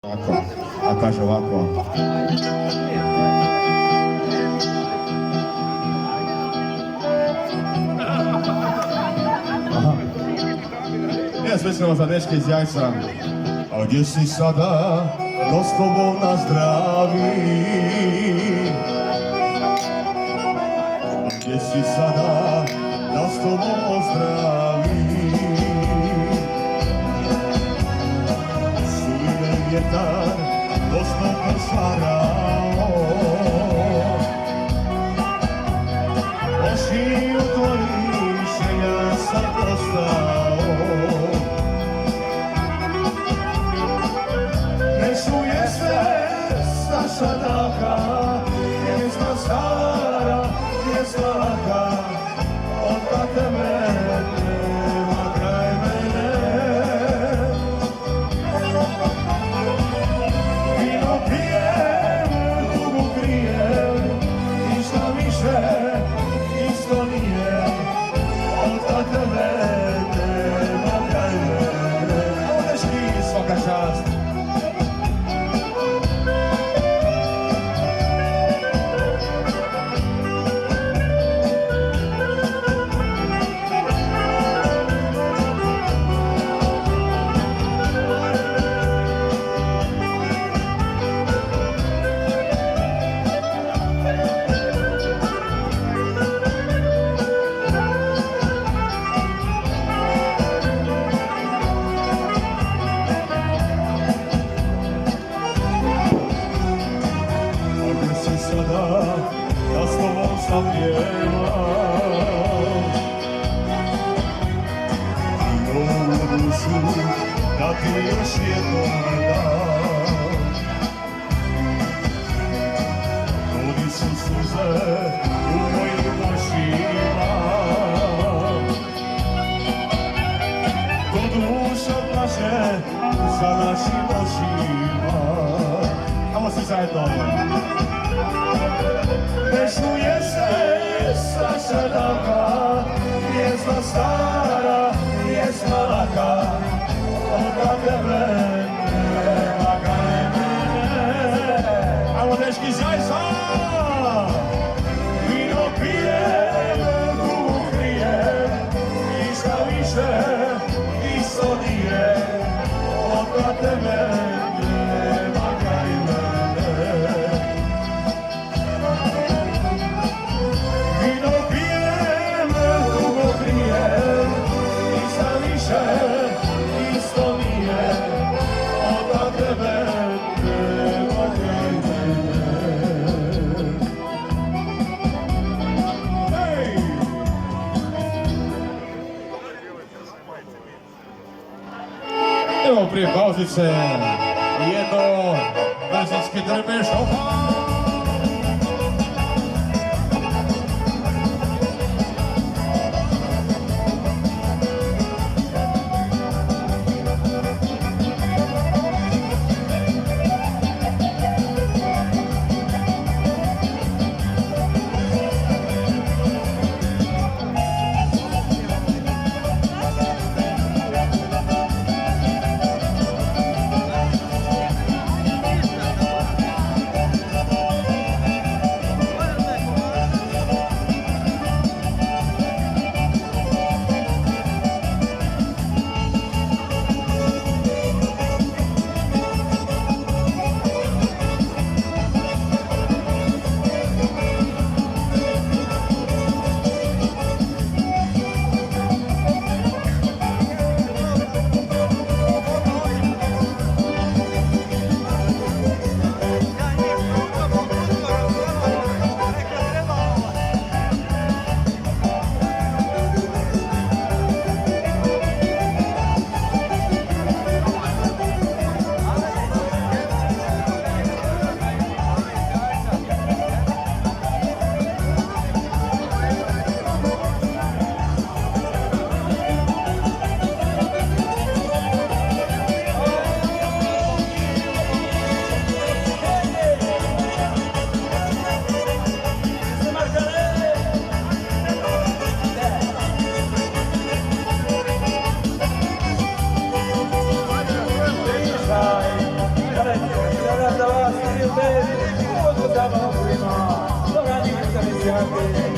Ovako, a kaže ovako. Aha. Ja svećamo za dečke iz Jajca. A gdje si sada, dostovo na zdravi? A gdje si sada, dostovo zdravi? Vjetar doslovno šarao, oši u tvojih želja sam postao. Ne čuje se naša daha, pjesma stara, pjesma laka, od kad tebe nema kraj mene. Isto nije, od kad tebe nema kraj mene. Dečki, svaka čast. Ja s tobom sam pjevam i ovu dušu da ti još jednom dam. Oni su suze u mojim očima, ko duša plače za našim očima. Ajmo svi zajedno. Ne čuje se naša daha, pjesma stara, pjesma laka, od kad tebe nema kraj mene. Ajmo dečki Zajca! Vino pijem, drugu krijem, ništa više isto nije, od kad tebe nema kraj mene. Isto nije, od tebe nema kraj mene. Hej! Evo prije pauzice jedno brzinski drmeš, opa! Monte, molto da prima, non ha niente da